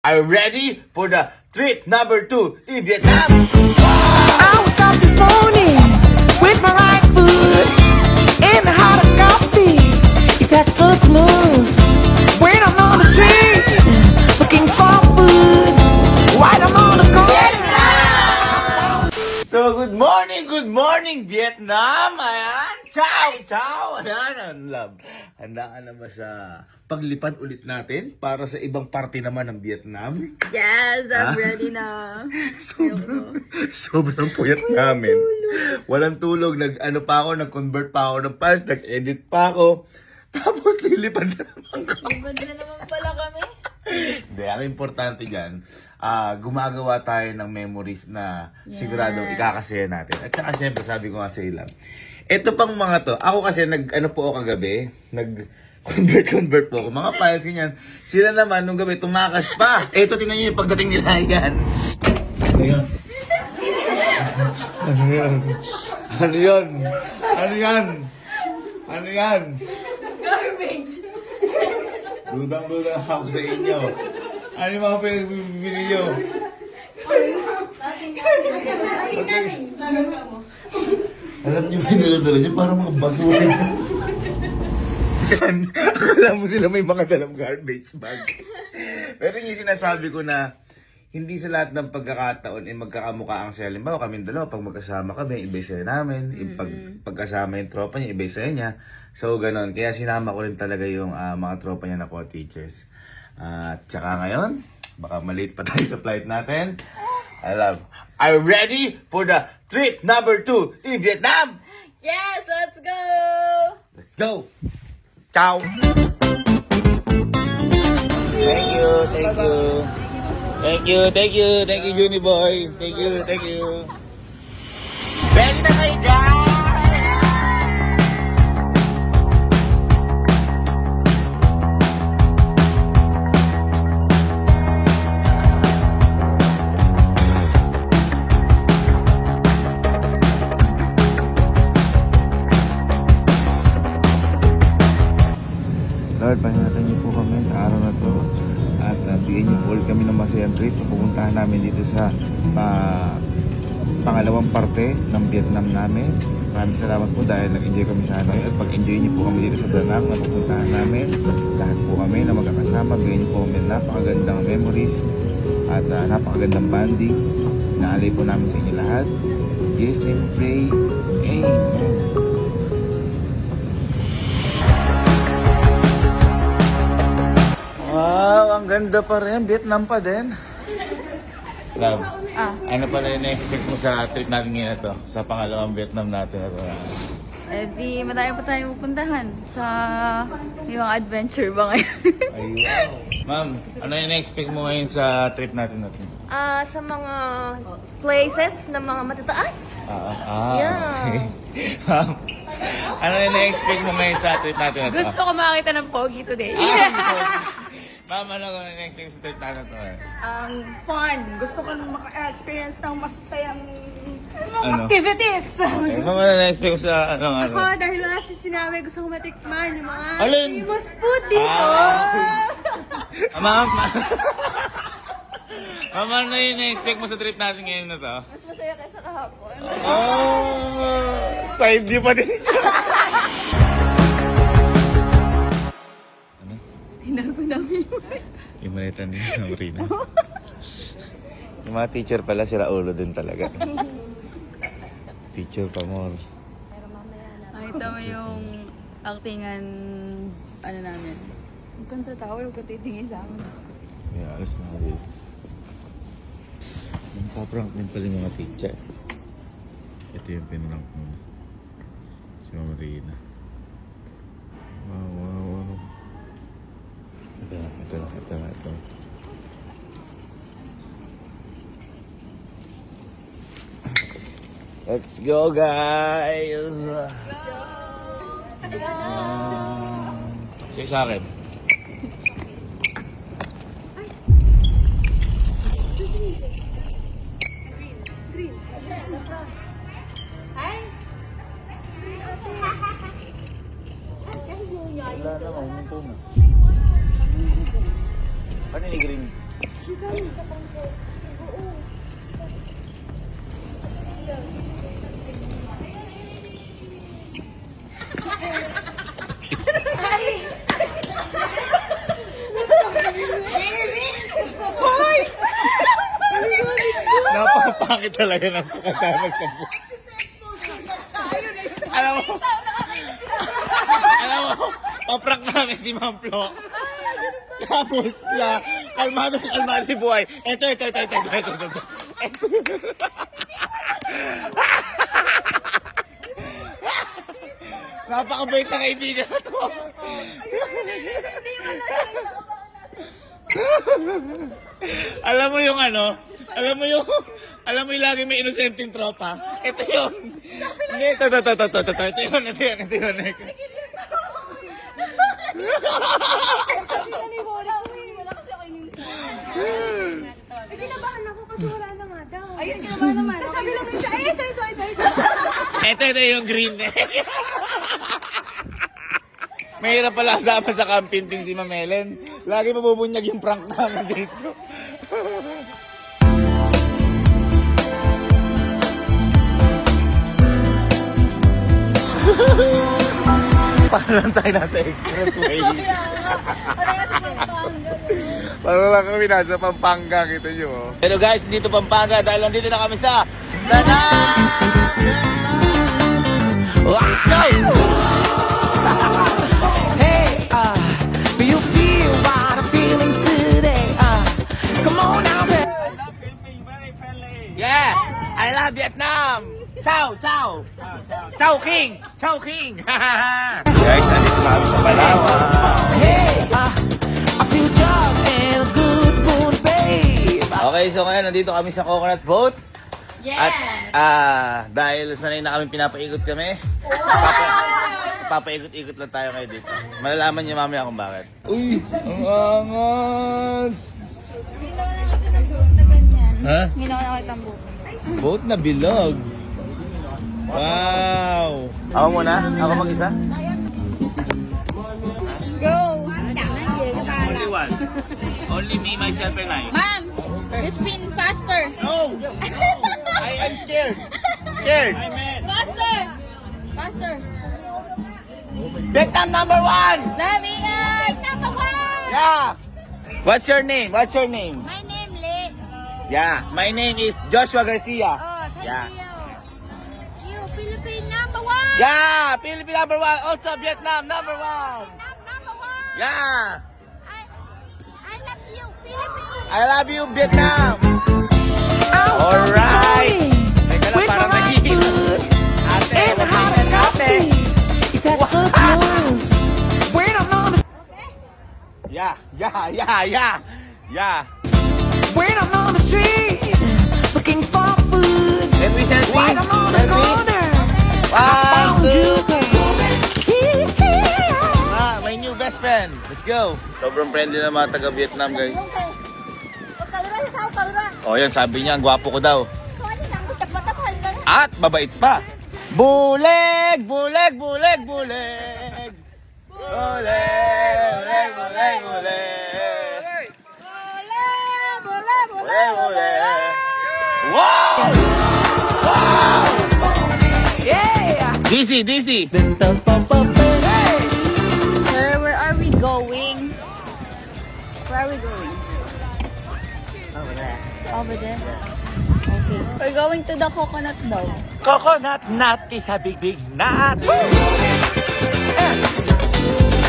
Are you ready for the trip number 2 in Vietnam? I woke up this morning with my right foot in a hot coffee. It felt so smooth when I'm on the street looking for food. Right I'm on the corner. So, good morning, Vietnam! Ayan, ciao! Ayan, love. Handa ka na ba sa paglipad ulit natin para sa ibang parte naman ng Vietnam? Yes, I'm ready na. Sobrang puyat namin. Walang tulog, nag-convert pa ako ng files, nag-edit pa ako. Tapos lilipad na naman ko. Libad na naman pala kami. Hindi, ang importante dyan, gumagawa tayo ng memories na siguradong ikakasaya natin. At saka syempre, sabi ko nga sa ilang, ito pang mga to, ako kasi kagabi, nag-convert po ako, mga files ganyan. Sila naman, nung gabi, tumakas pa. Ito, tingnan nyo yung pagdating nila yan. Ayan. Ano yan? Garbage. Dudang ako sa inyo. Ano yung mga pinagbibili nyo? Alam niyo ba yung niladala niya? Parang mga basura. Yan. Akala mo sila may mga dalang garbage bag. Pero yung sinasabi ko na hindi sa lahat ng pagkakataon ay magkakamukha ang saya. Halimbawa kami dalawa, pag magkasama kami, iba yung saya namin. Pagkasama yung tropa niya, iba yung saya niya. So, ganon. Kaya sinama ko rin talaga yung mga tropa niya na co-teachers. At saka ngayon, baka malate pa tayo sa flight natin. Are you ready for the trip number 2 in Vietnam? Yes, let's go! Let's go! Ciao! Thank you, Juni Boy. Thank you. Ready na kayo, guys! Lord, pahingatan niyo po kami sa araw na to at bigyan niyo po ulit kami ng masayang trip sa pupuntahan namin dito sa pangalawang parte ng Vietnam namin. Maraming salamat po dahil nag-enjoy kami sa Hanoi at pag-enjoy niyo po kami dito sa Da Nang na pupuntahan namin. Lahat po kami na magkakasama, bigyan niyo po kami ng napakagandang memories at napakagandang bonding. Naalay po namin sa inyo lahat. Yes, name pray. Amen. Wow, ang ganda pa rin. Vietnam pa din. Love, ano pala yung na-expect mo sa trip natin ngayon na to? Sa pangalawang Vietnam natin na to? Eh di, madami pa tayong pupuntahan sa ibang adventure ba ngayon? Ay, wow. Ma'am, ano yung na-expect mo ngayon sa trip natin na to? Sa mga places na mga matataas. Yeah. Okay. Ma'am, ano yung na-expect mo ngayon sa trip natin na to? Gusto ko makita ng pogi today. Ma'am, ano yung na-expect mo sa trip natin na to? Fun. Gusto ko nang maka-experience ng masasayang Ano? activities. Okay, ma'am, ano na-expect mo sa ano? Ako, dahil wala si sinabi, gusto ko matikman yung mga Alin? famous food dito. Ma'am, ma'am, ano yung na-expect mo sa trip natin ngayon na to? Mas masaya kaysa kahapon. Side view pa din siya. Ano? Tinagunami mo. Yung malita din ng Rina. Yung mga teacher pala, sira ulo din talaga. Teacher pa more. Nakita mo yung actingan, namin. Huwag kang tatawa, huwag kang titingin sa amin. Yeah, alas na ako dito. Yung paprank din pala yung mga teacher. Ito yung pinrank mo. Si Mama Rina. Wow. Ito na. Let's go, guys! Sige sa akin. Wala naman, huminto na. Ano ni Green? pangit talaga ng kasama sa book. Alam mo, paprank namin si Ma'am Flo. Tapos siya, kalmado buhay. Ito. Napakabait na kaibigan na to. Alam mo yung lagi may inosenteng tropa. Ito yun. Hindi, ito yun. Kinabahan ako kasi wala na nga daw. Ayun, kinabahan naman. Tapos sabi lang siya, ito. Ito yung green. Mahirap pala kasama sa camping si Ma'am Ellen. Lagi mabubunyag yung prank namin dito. Parang tayo nasa expressway. Parang lang kami nasa Pampanga, kita nyo. Oh. Pero guys, dito Pampanga dahil nandito na kami sa Danang! Let's go! Hey, do you feel what I'm feeling today? Come on now, say. Yeah! I love Vietnam! Ciao! Ciao King! Guys, nandito na kami sa Palawan. Hey, I feel just in a good mood, babe. Okay, so ngayon nandito kami sa Coconut Boat. Yeah! At dahil sanay na kami pinapaikot kami, papaikot-ikot lang tayo ngayon dito. Malalaman niyo mamaya kung bakit. Uy! Ang angas! Ginawa na kita ng boat na ganyan. Ha? Ginawa na kita ng boat. Boat na bilog. Wow! Ako muna? Ako mag-isa? Go! Only one. Only me, myself, and I. Ma'am, you spin faster. No! I'm scared. Scared. Faster. Vietnam number 1! Lamingan! Number 1! Yeah! What's your name? My name Lee. Yeah, my name is Joshua Garcia. Oh, thank Yeah. you. Philippine number 1. Yeah, Philippine number 1. Also Vietnam number 1. Number 1. Yeah, I love you, Philippines. I love you Vietnam. Out Alright. this morning with my right foot Ate, in the hot coffee. If that's so smooth, when I'm on the Yeah. when I'm on the street looking for food, Let me selfie. right on the corner, One, found you, two. girl. My new best friend. Let's go. Sobrang friendly na mga taga-Vietnam, guys. Oh, yan, sabi niya, ang gwapo ko daw. At mabait pa. Buleg! Buleg! Wow! Yeah. DC. Hey. Sir, where are we going? Over there. Okay. We're going to the coconut daw. Coconut nut is a big nut.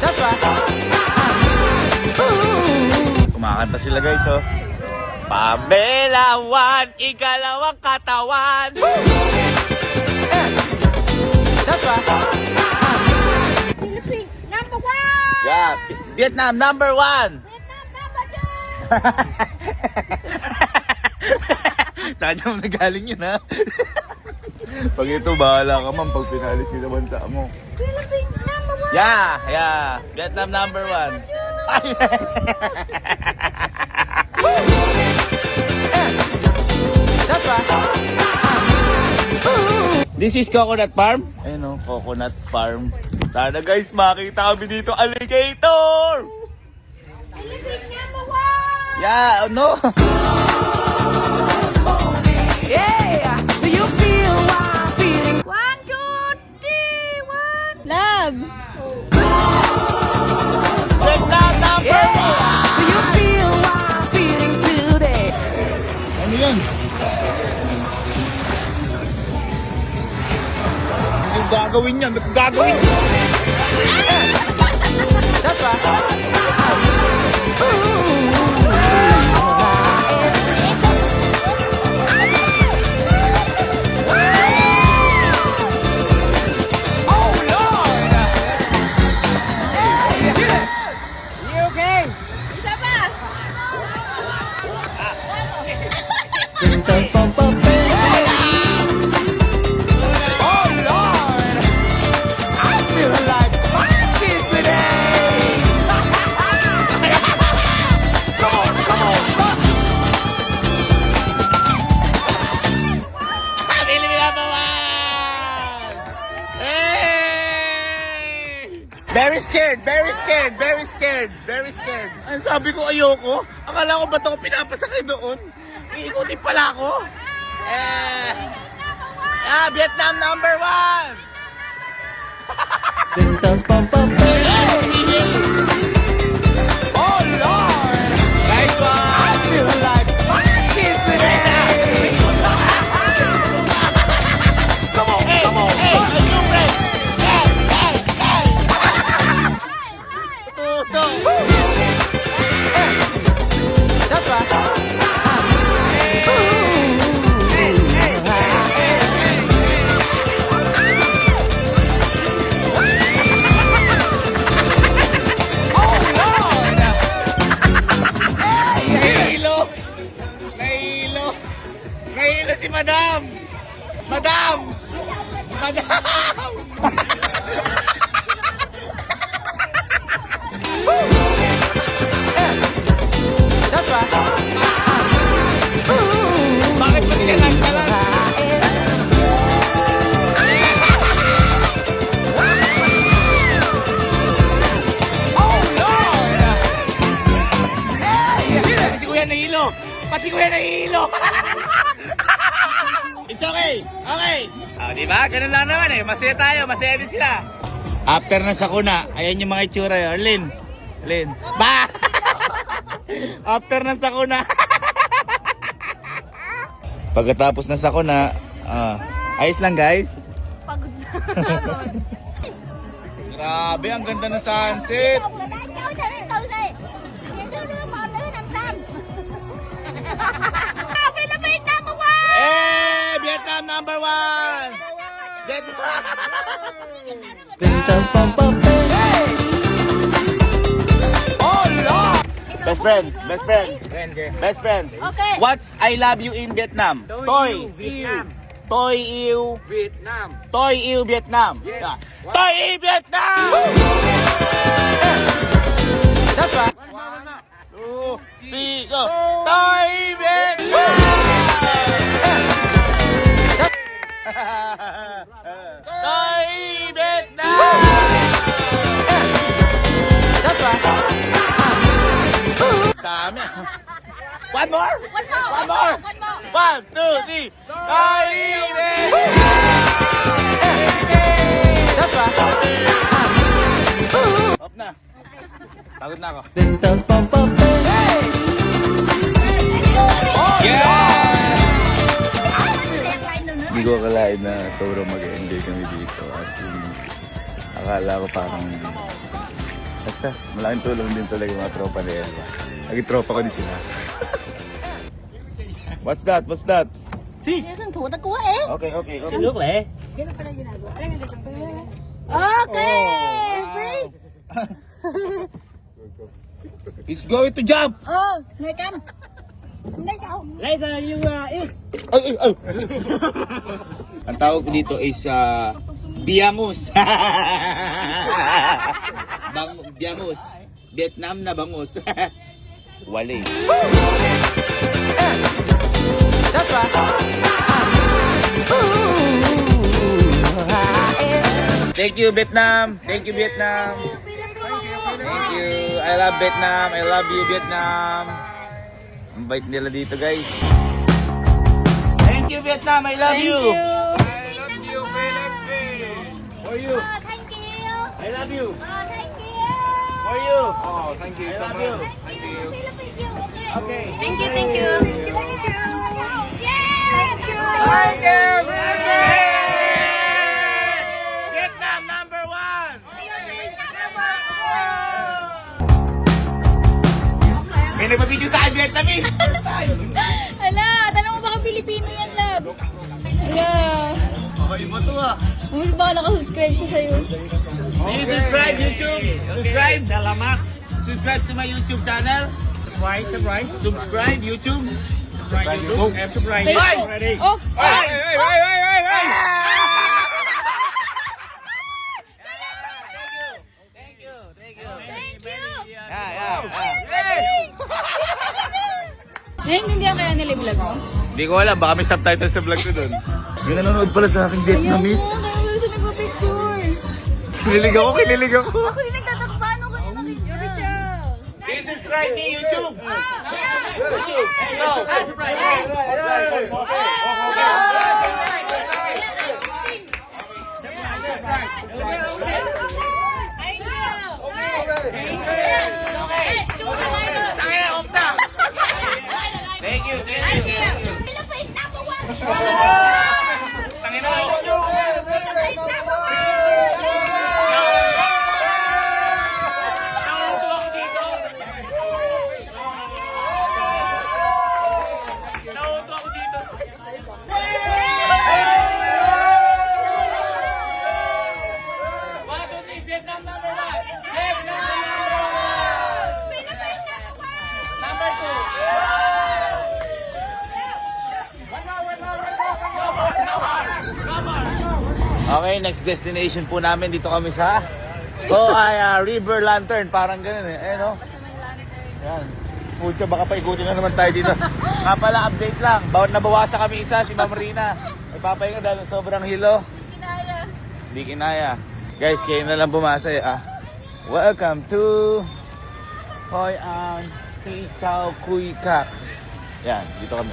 That's right. Kumakanta sila, guys, oh. Pamelawan, ikalawang katawan. That's right. Philippines number 1. Yeah, Vietnam number 1. Vietnam number 2. Saan yung nagaling yun, ha? Pag ito, bahala ka man pag pinalis sila bansa mo. Philippines number 1. Yeah. Vietnam number 1. That's right. This is Coconut Farm. Ayun, oh, Coconut Farm. Sana, guys, makita kami dito. Alligator! Philippines number 1. Yeah, no. Yeah. Do you feel what I'm feeling? 1, 2, 3, 1. Love. Vietnam number 1. Yeah. Do you feel what I'm feeling today? Ano yun? gagawin niya. May gagawin. That's right. Very scared, very scared, very scared, very scared. Ang sabi ko ayoko. Akala ko ba ito ko pinapasakay doon? Iikutin pala ako. Vietnam number 1! Oh Lord! Nice one! I feel like my kids today! Come on, come on! Hey, you break! That's right. Nahilo si Madam! Madam! Madam! That's right. Bakit ba nilalang ka lang? Oh Lord! Si Kuya nahilo! Pati Kuya nahilo! It's okay! Okay! Diba? Ganun lang naman eh. Masaya tayo. Masaya din sila. After na sakuna, ayan yung mga itsura yun. Lin. Ba! After ng sakuna. Pagkatapos ng sakuna, ayos lang guys. Pagod na. Grabe, ang ganda ng sunset. Vietnam number 1! Oh Lord! Best friend. Okay. What's I love you in Vietnam? Toy Vietnam. Toy yêu Vietnam. Toy yêu Vietnam. Yeah. Toy yêu Vietnam. That's right. 2, 3, go. Toy Vietnam. Toy Vietnam. That's right. Dami. One more. 1, 2, 3. Toy Vietnam. That's right. Off na. Pagod na ako. Hindi ko akalain na sobrang mag-enjoy kami dito. As in, akala ko parang... Basta, malaking tulong din talaga yung mga tropa ni Elva. Naging tropa ko din sila. What's that? Yung thủ ta kuha eh. Okay. Nước lẹ. Okay. Free. It's going to jump! Oh, này cam. Đây cậu. Later you is. Ay! Ang tawag ko dito is biangus. Biangus. Vietnam na bangus. Wale. That's right. Thank you, Vietnam. Thank you. I love Vietnam. I love you, Vietnam. Ang bait nila dito, guys. Thank you, Vietnam. I love you. For you. Oh, thank you. I love you. Oh, thank you. For you. Oh, thank you I so love much. you. Thank you. Okay. Okay. Thank you. Thank you. Yeah. Thank you. Hey! sa akin, Vietnamese! First time! Hala, tanong mo baka Pilipino yan, love. Hala. Okay, iba to ah. Baka nakasubscribe siya sa'yo. Do you subscribe YouTube? Subscribe? Salamat. Subscribe to my YouTube channel? Subscribe. Subscribe YouTube? Subscribe YouTube. And subscribe. Facebook. Ready. Oh, Hey! Thank you. thank you. Naiintindihan kaya nila yung vlog mo? Hindi ko alam, baka may subtitle sa vlog ko dun. May nanonood pala sa aking Vietnamese. Ayaw mo, kaya siya nagpa-picture. Kinilig ako. Ako yung nagtatanong paano ko yung nakikita. Do you subscribe to YouTube? YouTube. No. Thank you. Thank you. Okay, next destination po namin. Dito kami sa River Lantern. Parang ganun eh. Ayun o. Yan. Pucha, baka paikutin na naman tayo dito. Nga pala, update lang. Nabawasan kami isa, si Ma'am Rina. Ipapahinga dahil sobrang hilo. Hindi kinaya. Guys, kayo na lang bumasa eh. Welcome to Hoi An Thi Chau Kui Kak. Yan, dito kami.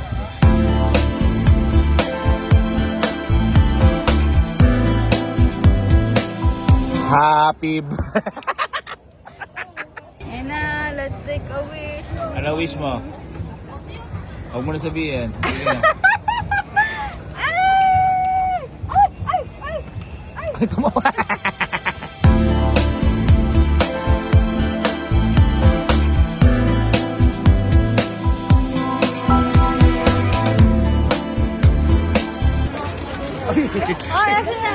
Happy And let's take a wish. Ano wish mo? Huwag mo na sabihin. Sige na. Ay, tumawa. Oh, okay na.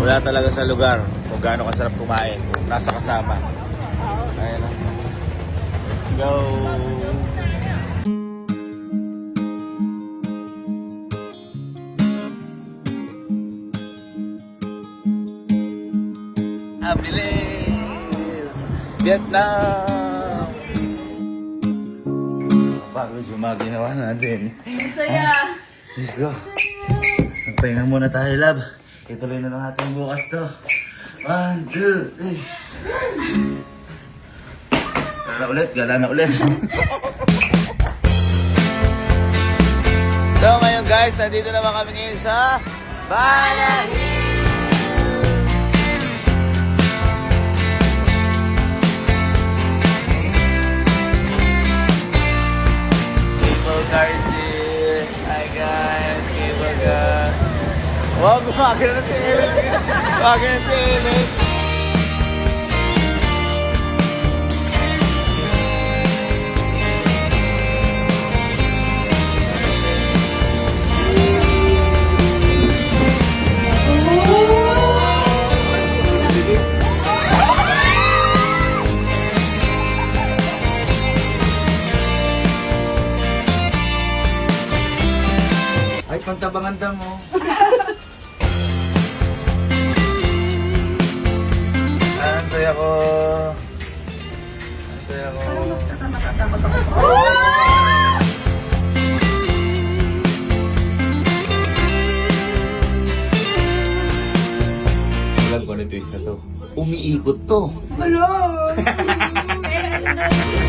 Wala talaga sa lugar kung gaano kasarap kumain kung nasa kasama. Ayun na. Let's go! Abilis! Vietnam! Bago yung ginawa natin. Saya. Let's go. Magpahinga muna tayo, love. Ituloy na lang natin bukas to. 1, 2, 3. Gala na ulit. So ngayon guys, nandito naman kami ngayon sa Banahaw. Cable Garcia. Hi guys, Cable Garcia. Wow, gumagana na si Ellen. Gumagana na si Ellen. Ay, pagtabangan mo. Ang saya ko. Ang saya ko. Alam ko na twist na to. Umiikot to. Pero ano daw yun?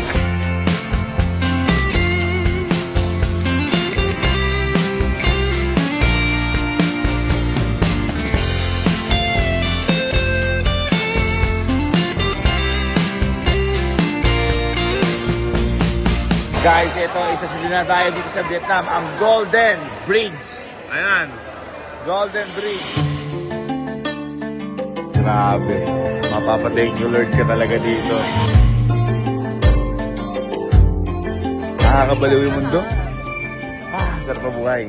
Guys, ito, isa sa dinadayo dito sa Vietnam, ang Golden Bridge. Ayan, Golden Bridge. Grabe. Mapapa-thank you Lord ka talaga dito. Nakakabaliw yung mundo. Sarap na buhay.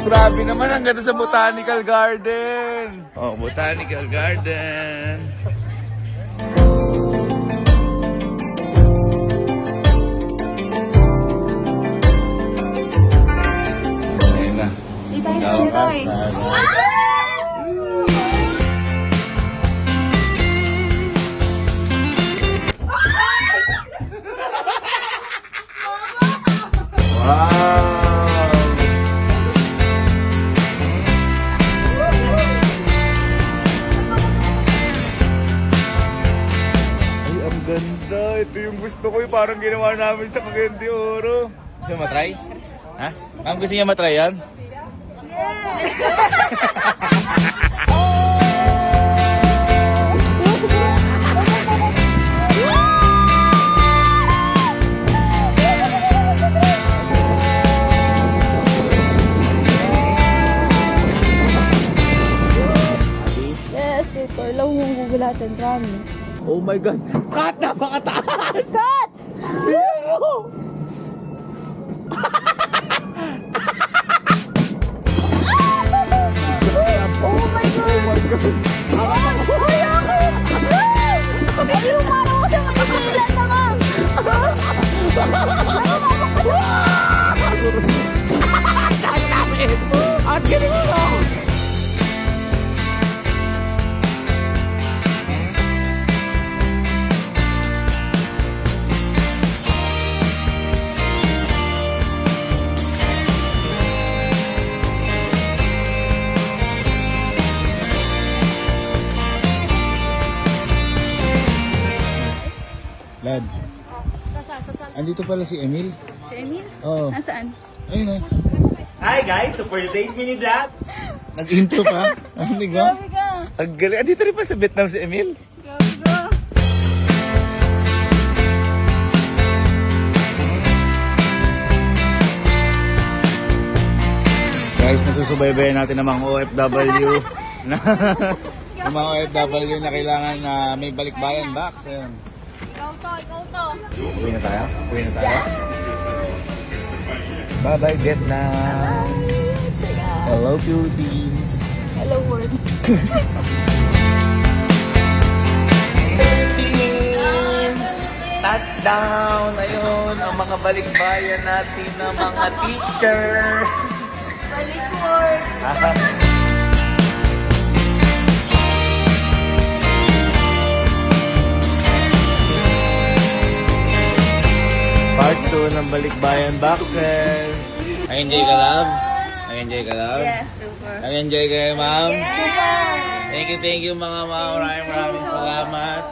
Grabe naman, ang ganda sa Botanical Garden. Oh, Botanical Garden. Ayun na. Nawakas na. Wow! Ay, ang ganda. Ito yung gusto ko. Parang ginawa namin sa Cagayan de Oro. Gusto mo matry? Ha? Ma'am, gusto niya matry yan? Yes, super. Lang yung gugulatan, promise. Oh my God! Kat! Napakataas! Cut! Oh my God! Ay, ako! Ay, umaro ko sa manipilan naman! At galing mo! Lad, andito pala si Emil. Si Emil? Oo. Nasaan? Ayun oh. Hi guys, so for today's mini vlog, Nag-intro pa. Ano ba? Grabe ka! Ang galing. Andito rin pa sa Vietnam si Emil. Grabe ka! Guys, nasusubaybayan natin ng mga OFW na ng mga OFW na kailangan na may balikbayan box. Ayun. Ikaw to! Uwi na tayo? Uwi na tayo? Bye-bye Vietnam! Hello Philippines! Hello world! Philippines! Touchdown! Ayun, ang mga balikbayan natin na mga teacher! Balik work! Part 2 ng Balikbayan Boxes. Nag-enjoy ka, love? Nag-enjoy ka, love? Yes, super! Nag-enjoy kayo, ma'am? Super! Thank you mga maraming salamat.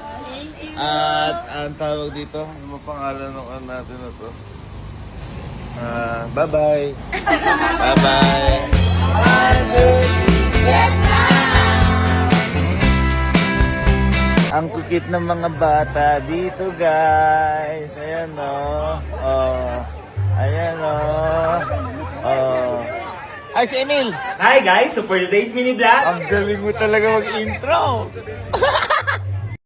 At ang tawag dito, ano mo pangalan ng ano natin na to? Bye-bye. Bye-bye. Ang kukit ng mga bata dito, guys. Ayan o. Oh. Ayan o. Oh. Ay, si Emil! hi guys, so for today's mini vlog, Ang galing mo talaga mag-intro!